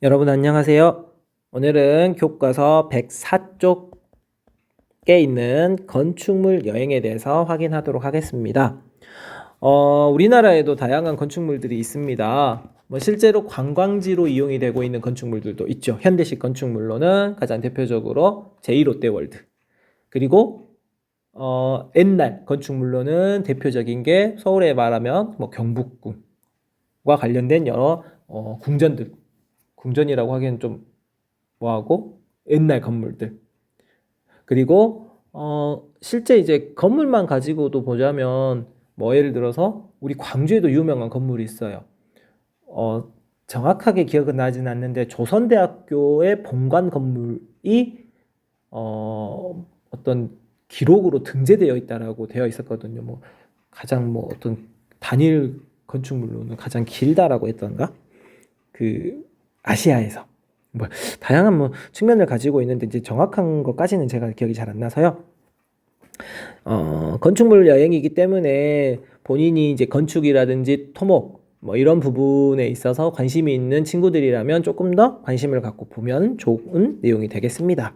여러분 안녕하세요. 오늘은 교과서 104쪽에 있는 건축물 여행에 대해서 확인하도록 하겠습니다. 우리나라에도 다양한 건축물들이 있습니다. 실제로 관광지로 이용이 되고 있는 건축물들도 있죠. 현대식 건축물로는 가장 대표적으로 제2롯데월드. 그리고 옛날 건축물로는 대표적인 게 서울에 말하면 경복궁과 관련된 여러 궁전들. 궁전이라고 하기엔 좀 뭐하고 옛날 건물들. 그리고 실제 이제 건물만 가지고도 보자면 예를 들어서 우리 광주에도 유명한 건물이 있어요. 정확하게 기억은 나진 않는데 조선대학교의 본관 건물이 어떤 기록으로 등재되어 있다라고 되어 있었거든요. 가장 어떤 단일 건축물로는 가장 길다라고 했던가? 그 아시아에서. 다양한 측면을 가지고 있는데 이제 정확한 것까지는 제가 기억이 잘 안 나서요. 건축물 여행이기 때문에 본인이 이제 건축이라든지 토목 이런 부분에 있어서 관심이 있는 친구들이라면 조금 더 관심을 갖고 보면 좋은 내용이 되겠습니다.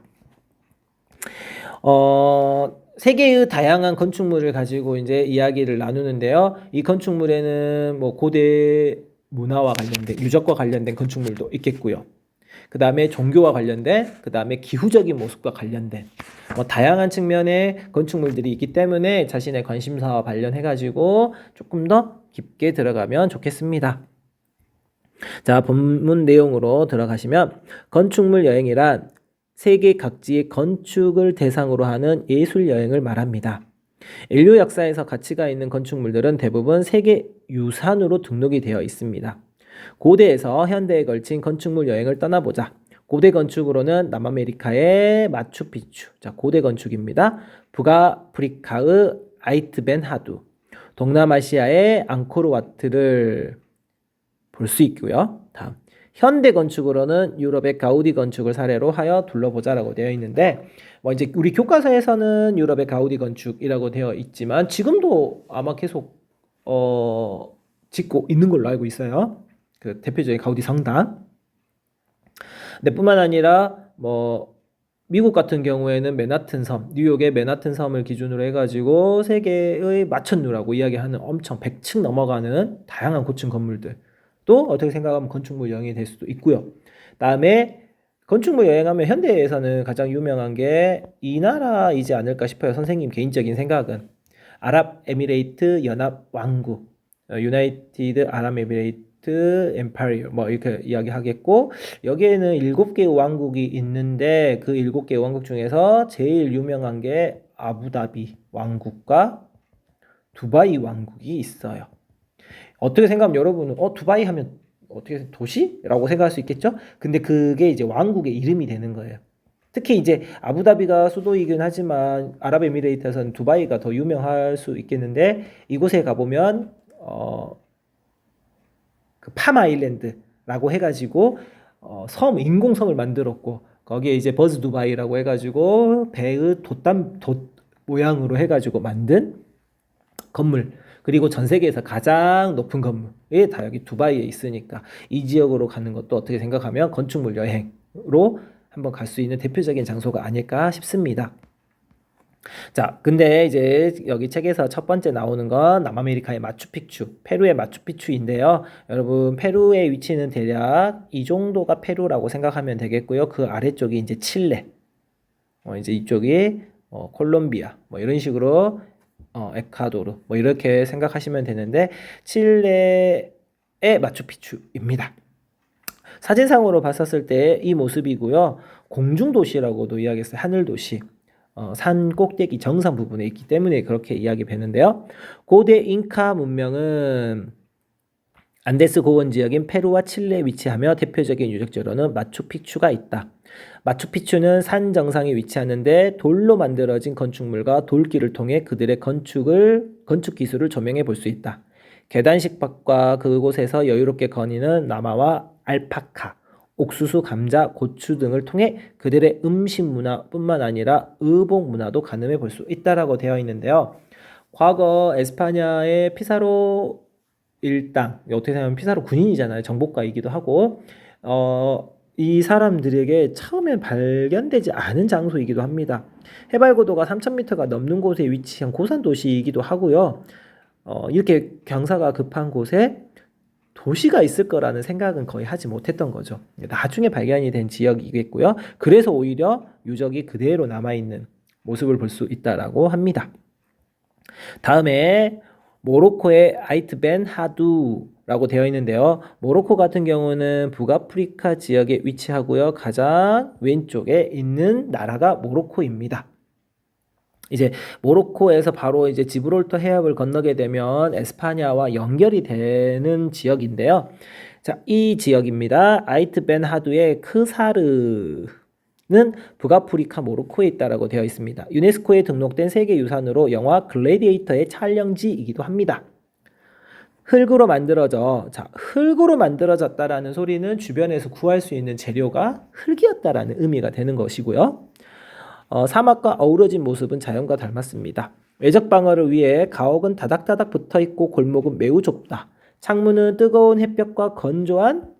세계의 다양한 건축물을 가지고 이제 이야기를 나누는데요. 이 건축물에는 고대 문화와 관련된 유적과 관련된 건축물도 있겠고요. 그 다음에 종교와 관련된, 그 다음에 기후적인 모습과 관련된 다양한 측면의 건축물들이 있기 때문에 자신의 관심사와 관련해가지고 조금 더 깊게 들어가면 좋겠습니다. 자, 본문 내용으로 들어가시면 건축물 여행이란 세계 각지의 건축을 대상으로 하는 예술 여행을 말합니다. 인류 역사에서 가치가 있는 건축물들은 대부분 세계 유산으로 등록이 되어 있습니다. 고대에서 현대에 걸친 건축물 여행을 떠나보자. 고대 건축으로는 남아메리카의 마추픽추, 자, 고대 건축입니다. 북아프리카의 아이트벤 하두, 동남아시아의 앙코르와트를 볼 수 있고요. 다음, 현대 건축으로는 유럽의 가우디 건축을 사례로 하여 둘러보자라고 되어 있는데, 이제 우리 교과서에서는 유럽의 가우디 건축이라고 되어 있지만 지금도 아마 계속 짓고 있는 걸로 알고 있어요. 그 대표적인 가우디 성당. 근데 뿐만 아니라 미국 같은 경우에는 맨하튼 섬, 뉴욕의 맨하튼 섬을 기준으로 해가지고 세계의 마천루라고 이야기하는 엄청 100층 넘어가는 다양한 고층 건물들. 또 어떻게 생각하면 건축물 여행이 될 수도 있고요. 다음에 건축물 여행하면 현대에서는 가장 유명한 게 이 나라이지 않을까 싶어요. 선생님 개인적인 생각은. 아랍에미레이트 연합왕국, 유나이티드 아랍에미레이트 엠파이어 이렇게 이야기하겠고, 여기에는 7개의 왕국이 있는데 그 7개의 왕국 중에서 제일 유명한 게 아부다비 왕국과 두바이 왕국이 있어요. 어떻게 생각하면 여러분은 두바이 하면 어떻게 도시라고 생각할 수 있겠죠? 근데 그게 이제 왕국의 이름이 되는 거예요. 특히 이제 아부다비가 수도이긴 하지만 아랍에미레이트에서는 두바이가 더 유명할 수 있겠는데, 이곳에 가보면 그 팜 아일랜드라고 해가지고 인공섬을 만들었고, 거기에 이제 버즈 두바이라고 해가지고 배의 돛 모양으로 해가지고 만든 건물, 그리고 전 세계에서 가장 높은 건물이 다 여기 두바이에 있으니까 이 지역으로 가는 것도 어떻게 생각하면 건축물 여행으로 한번 갈 수 있는 대표적인 장소가 아닐까 싶습니다. 자, 근데 이제 여기 책에서 첫 번째 나오는 건 남아메리카의 마추픽추, 페루의 마추픽추인데요. 여러분, 페루의 위치는 대략 이 정도가 페루라고 생각하면 되겠고요. 그 아래쪽이 이제 칠레, 이제 이쪽이 콜롬비아, 이런 식으로 에콰도르, 이렇게 생각하시면 되는데, 칠레의 마추픽추입니다. 사진상으로 봤었을 때 이 모습이고요. 공중도시라고도 이야기했어요. 하늘도시. 산 꼭대기 정상 부분에 있기 때문에 그렇게 이야기되는데요. 고대 잉카 문명은 안데스 고원 지역인 페루와 칠레에 위치하며 대표적인 유적지로는 마추픽추가 있다. 마추픽추는 산 정상에 위치하는데 돌로 만들어진 건축물과 돌길을 통해 그들의 건축 기술을 조명해 볼 수 있다. 계단식 밭과 그곳에서 여유롭게 거니는 나마와 알파카, 옥수수, 감자, 고추 등을 통해 그들의 음식 문화뿐만 아니라 의복 문화도 가늠해 볼 수 있다라고 되어 있는데요. 과거 에스파냐의 피사로 일당, 어떻게 생각하면 피사로 군인이잖아요. 정복가이기도 하고 이 사람들에게 처음엔 발견되지 않은 장소이기도 합니다. 해발 고도가 3,000m가 넘는 곳에 위치한 고산 도시이기도 하고요. 이렇게 경사가 급한 곳에 도시가 있을 거라는 생각은 거의 하지 못했던 거죠. 나중에 발견이 된 지역이겠고요. 그래서 오히려 유적이 그대로 남아있는 모습을 볼 수 있다라고 합니다. 다음에 모로코의 아이트 벤 하두라고 되어 있는데요. 모로코 같은 경우는 북아프리카 지역에 위치하고요. 가장 왼쪽에 있는 나라가 모로코입니다. 이제 모로코에서 바로 이제 지브롤터 해협을 건너게 되면 에스파냐와 연결이 되는 지역인데요. 자, 이 지역입니다. 아이트 벤 하두의 크사르는 북아프리카 모로코에 있다라고 되어 있습니다. 유네스코에 등록된 세계유산으로 영화 글래디에이터의 촬영지이기도 합니다. 흙으로 만들어졌다라는 소리는 주변에서 구할 수 있는 재료가 흙이었다라는 의미가 되는 것이고요. 사막과 어우러진 모습은 자연과 닮았습니다. 외적 방어를 위해 가옥은 다닥다닥 붙어있고 골목은 매우 좁다. 창문은 뜨거운 햇볕과 건조한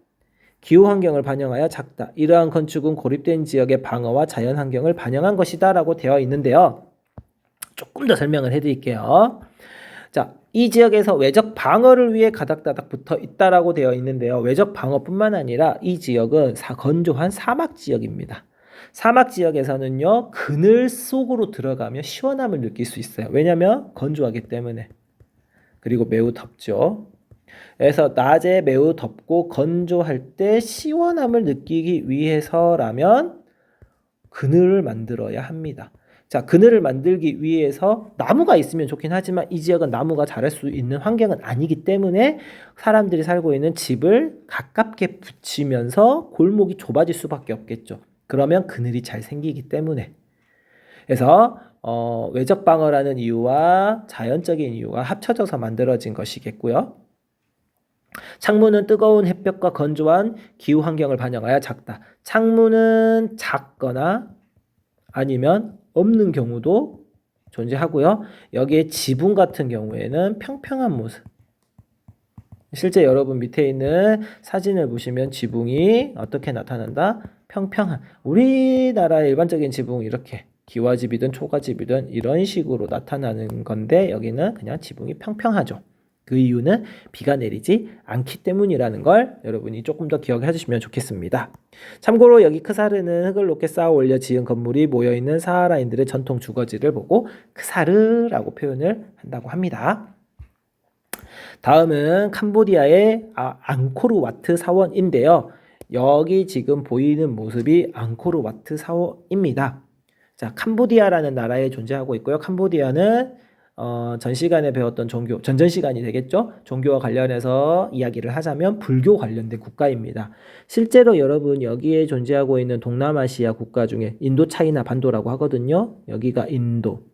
기후 환경을 반영하여 작다. 이러한 건축은 고립된 지역의 방어와 자연 환경을 반영한 것이다 라고 되어 있는데요. 조금 더 설명을 해드릴게요. 자, 이 지역에서 외적 방어를 위해 가닥다닥 붙어 있다라고 되어 있는데요. 외적 방어뿐만 아니라 이 지역은 건조한 사막 지역입니다. 사막 지역에서는요, 그늘 속으로 들어가면 시원함을 느낄 수 있어요. 왜냐하면 건조하기 때문에. 그리고 매우 덥죠. 그래서 낮에 매우 덥고 건조할 때 시원함을 느끼기 위해서라면 그늘을 만들어야 합니다. 자, 그늘을 만들기 위해서 나무가 있으면 좋긴 하지만 이 지역은 나무가 자랄 수 있는 환경은 아니기 때문에 사람들이 살고 있는 집을 가깝게 붙이면서 골목이 좁아질 수밖에 없겠죠. 그러면 그늘이 잘 생기기 때문에. 그래서 외적 방어라는 이유와 자연적인 이유가 합쳐져서 만들어진 것이겠고요. 창문은 뜨거운 햇볕과 건조한 기후 환경을 반영하여 작다. 창문은 작거나 아니면 없는 경우도 존재하고요. 여기에 지붕 같은 경우에는 평평한 모습. 실제 여러분 밑에 있는 사진을 보시면 지붕이 어떻게 나타난다? 평평한. 우리나라의 일반적인 지붕은 이렇게 기와집이든 초가집이든 이런 식으로 나타나는 건데 여기는 그냥 지붕이 평평하죠. 그 이유는 비가 내리지 않기 때문이라는 걸 여러분이 조금 더 기억해 주시면 좋겠습니다. 참고로 여기 크사르는 흙을 높게 쌓아 올려 지은 건물이 모여있는 사하라인들의 전통 주거지를 보고 크사르라고 표현을 한다고 합니다. 다음은 캄보디아의 앙코르와트 사원인데요. 여기 지금 보이는 모습이 앙코르와트 사원입니다. 자, 캄보디아라는 나라에 존재하고 있고요. 캄보디아는 전 시간에 배웠던 종교, 전전 시간이 되겠죠? 종교와 관련해서 이야기를 하자면 불교 관련된 국가입니다. 실제로 여러분 여기에 존재하고 있는 동남아시아 국가 중에 인도, 차이나, 반도라고 하거든요. 여기가 인도,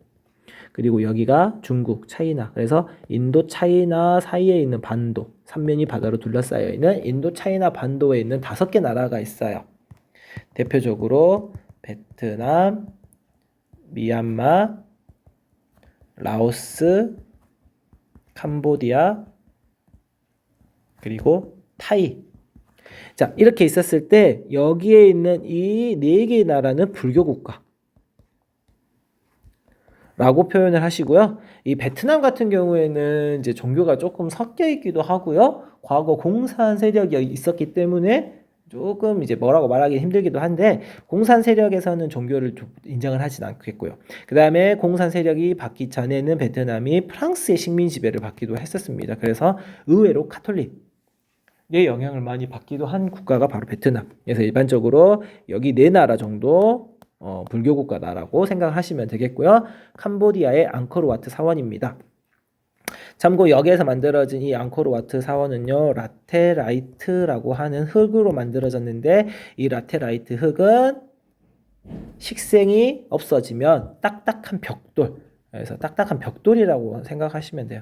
그리고 여기가 중국, 차이나. 그래서 인도, 차이나 사이에 있는 반도, 삼면이 바다로 둘러싸여 있는 인도, 차이나, 반도에 있는 5개 나라가 있어요. 대표적으로 베트남, 미얀마, 라오스, 캄보디아, 그리고 타이. 자, 이렇게 있었을 때 여기에 있는 이 4개의 나라는 불교 국가 라고 표현을 하시고요. 이 베트남 같은 경우에는 이제 종교가 조금 섞여 있기도 하고요. 과거 공산 세력이 있었기 때문에 조금 이제 뭐라고 말하기 힘들기도 한데 공산 세력에서는 종교를 인정을 하진 않겠고요. 그 다음에 공산 세력이 받기 전에는 베트남이 프랑스의 식민 지배를 받기도 했었습니다. 그래서 의외로 카톨릭의 영향을 많이 받기도 한 국가가 바로 베트남. 그래서 일반적으로 여기 4나라 정도 불교 국가다라고 생각하시면 되겠고요. 캄보디아의 앙코르와트 사원입니다. 참고 여기에서 만들어진 이 앙코르와트 사원은요, 라테라이트라고 하는 흙으로 만들어졌는데 이 라테라이트 흙은 식생이 없어지면 딱딱한 벽돌, 그래서 딱딱한 벽돌이라고 생각하시면 돼요.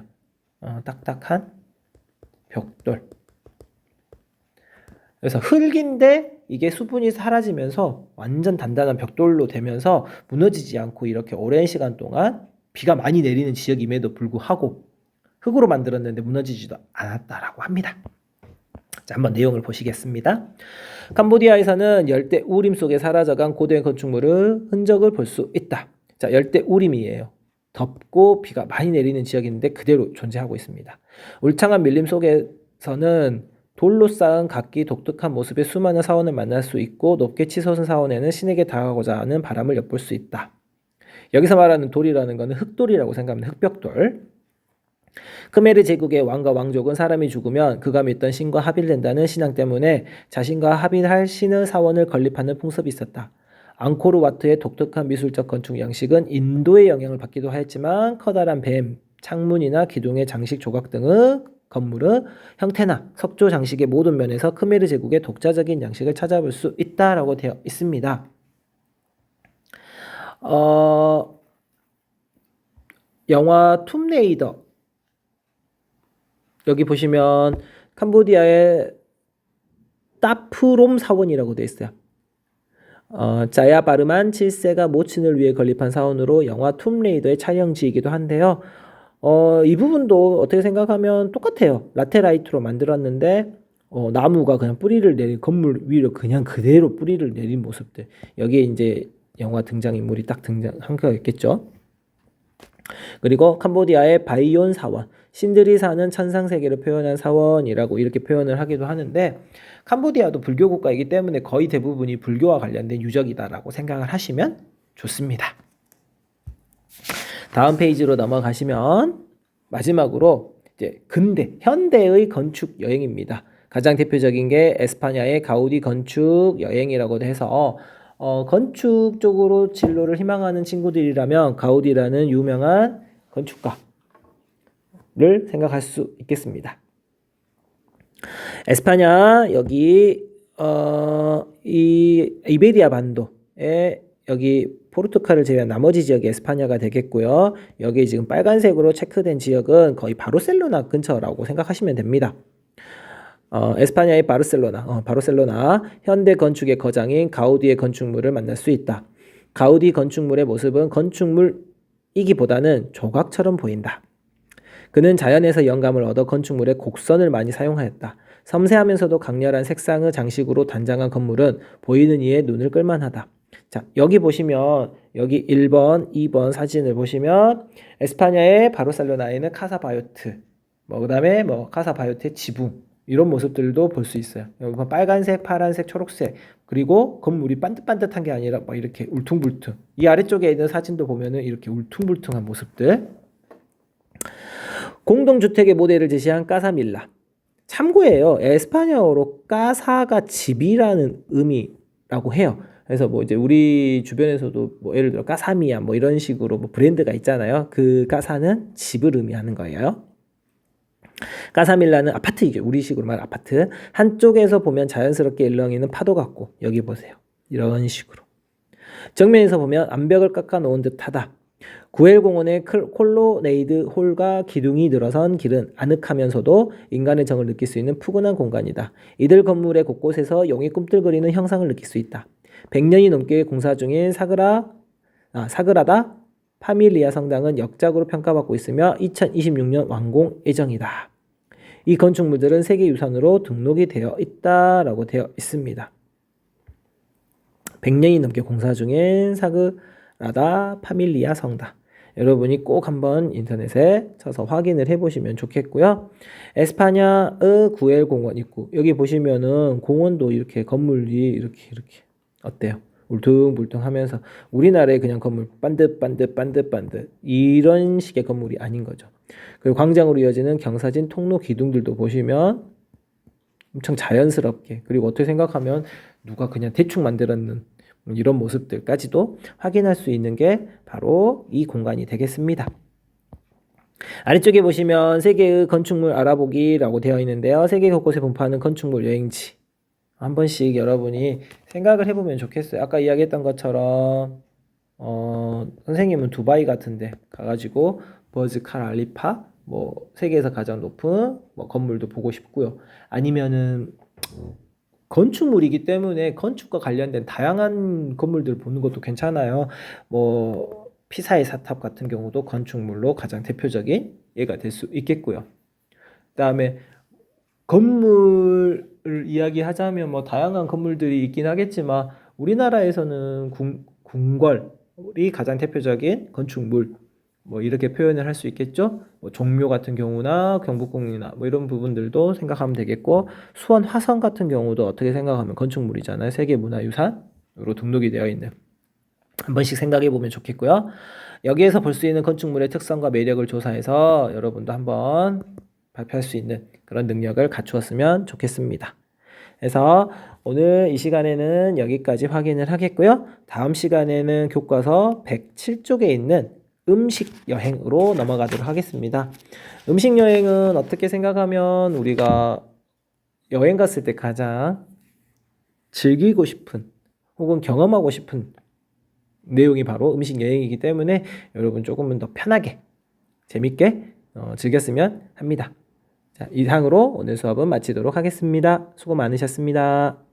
딱딱한 벽돌. 그래서 흙인데 이게 수분이 사라지면서 완전 단단한 벽돌로 되면서 무너지지 않고 이렇게 오랜 시간 동안 비가 많이 내리는 지역임에도 불구하고 흙으로 만들었는데 무너지지도 않았다라고 합니다. 자, 한번 내용을 보시겠습니다. 캄보디아에서는 열대 우림 속에 사라져간 고대 건축물의 흔적을 볼 수 있다. 자, 열대 우림이에요. 덥고 비가 많이 내리는 지역인데 그대로 존재하고 있습니다. 울창한 밀림 속에서는 돌로 쌓은 각기 독특한 모습의 수많은 사원을 만날 수 있고 높게 치솟은 사원에는 신에게 다가가고자 하는 바람을 엿볼 수 있다. 여기서 말하는 돌이라는 것은 흙돌이라고 생각합니다. 흙벽돌. 크메르 제국의 왕과 왕족은 사람이 죽으면 그가 믿던 신과 합일된다는 신앙 때문에 자신과 합일할 신의 사원을 건립하는 풍습이 있었다. 앙코르와트의 독특한 미술적 건축 양식은 인도의 영향을 받기도 하였지만 커다란 뱀, 창문이나 기둥의 장식 조각 등의 건물의 형태나 석조 장식의 모든 면에서 크메르 제국의 독자적인 양식을 찾아볼 수 있다라고 되어 있습니다. 영화 툼레이더 여기 보시면 캄보디아의 따프롬 사원이라고 되어 있어요. 자야바르만 7세가 모친을 위해 건립한 사원으로 영화 툼레이더의 촬영지이기도 한데요. 이 부분도 어떻게 생각하면 똑같아요. 라테라이트로 만들었는데 나무가 그냥 뿌리를 내린 건물 위로 그냥 그대로 뿌리를 내린 모습들. 여기에 이제 영화 등장인물이 딱 등장한 거겠죠. 그리고 캄보디아의 바이온 사원, 신들이 사는 천상 세계를 표현한 사원이라고 이렇게 표현을 하기도 하는데 캄보디아도 불교 국가이기 때문에 거의 대부분이 불교와 관련된 유적이다라고 생각을 하시면 좋습니다. 다음 페이지로 넘어가시면 마지막으로 이제 현대의 건축 여행입니다. 가장 대표적인 게 에스파냐의 가우디 건축 여행이라고 해서 건축 쪽으로 진로를 희망하는 친구들이라면 가우디라는 유명한 건축가를 생각할 수 있겠습니다. 에스파냐 여기 이 이베리아 반도에 여기 포르투갈을 제외한 나머지 지역이 에스파냐가 되겠고요. 여기 지금 빨간색으로 체크된 지역은 거의 바르셀로나 근처라고 생각하시면 됩니다. 에스파냐의 바르셀로나 현대 건축의 거장인 가우디의 건축물을 만날 수 있다. 가우디 건축물의 모습은 건축물이기보다는 조각처럼 보인다. 그는 자연에서 영감을 얻어 건축물에 곡선을 많이 사용하였다. 섬세하면서도 강렬한 색상의 장식으로 단장한 건물은 보이는 이의 눈을 끌만하다. 자, 여기 보시면 여기 1번, 2번 사진을 보시면 에스파냐의 바르셀로나에는 카사바요트, 그다음에 카사바요트의 지붕 이런 모습들도 볼 수 있어요. 여기 빨간색, 파란색, 초록색 그리고 건물이 반듯반듯한 게 아니라 막 이렇게 울퉁불퉁. 이 아래쪽에 있는 사진도 보면은 이렇게 울퉁불퉁한 모습들. 공동주택의 모델을 제시한 까사밀라. 참고예요. 에스파냐어로 까사가 집이라는 의미라고 해요. 그래서 이제 우리 주변에서도 예를 들어 까사미야 이런 식으로 브랜드가 있잖아요. 그 까사는 집을 의미하는 거예요. 까사밀라는 아파트이죠. 우리식으로 말하면 아파트. 한쪽에서 보면 자연스럽게 일렁이는 파도 같고 여기 보세요. 이런 식으로. 정면에서 보면 암벽을 깎아놓은 듯하다. 구엘공원의 콜로네이드 홀과 기둥이 늘어선 길은 아늑하면서도 인간의 정을 느낄 수 있는 푸근한 공간이다. 이들 건물의 곳곳에서 용이 꿈틀거리는 형상을 느낄 수 있다. 100년이 넘게 공사 중인 사그라다 파밀리아 성당은 역작으로 평가받고 있으며 2026년 완공 예정이다. 이 건축물들은 세계유산으로 등록이 되어 있다라고 되어 있습니다. 100년이 넘게 공사 중인 사그라다 파밀리아 성당. 여러분이 꼭 한번 인터넷에 쳐서 확인을 해보시면 좋겠고요. 에스파냐의 구엘 공원 입구. 여기 보시면은 공원도 이렇게 건물이 이렇게 어때요? 울퉁불퉁하면서 우리나라의 그냥 건물 반듯 이런 식의 건물이 아닌 거죠. 그리고 광장으로 이어지는 경사진 통로 기둥들도 보시면 엄청 자연스럽게 그리고 어떻게 생각하면 누가 그냥 대충 만들었는 이런 모습들까지도 확인할 수 있는 게 바로 이 공간이 되겠습니다. 아래쪽에 보시면 세계의 건축물 알아보기라고 되어 있는데요. 세계 곳곳에 분포하는 건축물 여행지 한 번씩 여러분이 생각을 해보면 좋겠어요. 아까 이야기했던 것처럼 선생님은 두바이 같은데 가가지고 버즈 칼알리파 세계에서 가장 높은 건물도 보고 싶고요. 아니면은 건축물이기 때문에 건축과 관련된 다양한 건물들 보는 것도 괜찮아요. 피사의 사탑 같은 경우도 건축물로 가장 대표적인 얘가 될 수 있겠고요. 그다음에 건물을 이야기하자면 뭐 다양한 건물들이 있긴 하겠지만 우리나라에서는 궁궐이 가장 대표적인 건축물 뭐 이렇게 표현을 할 수 있겠죠. 뭐 종묘 같은 경우나 경복궁이나 뭐 이런 부분들도 생각하면 되겠고 수원 화성 같은 경우도 어떻게 생각하면 건축물이잖아요. 세계문화유산으로 등록이 되어 있는. 한 번씩 생각해 보면 좋겠고요. 여기에서 볼 수 있는 건축물의 특성과 매력을 조사해서 여러분도 한번 발표할 수 있는 그런 능력을 갖추었으면 좋겠습니다. 그래서 오늘 이 시간에는 여기까지 확인을 하겠고요. 다음 시간에는 교과서 107쪽에 있는 음식 여행으로 넘어가도록 하겠습니다. 음식 여행은 어떻게 생각하면 우리가 여행 갔을 때 가장 즐기고 싶은 혹은 경험하고 싶은 내용이 바로 음식 여행이기 때문에 여러분 조금은 더 편하게 재밌게 즐겼으면 합니다. 자, 이상으로 오늘 수업은 마치도록 하겠습니다. 수고 많으셨습니다.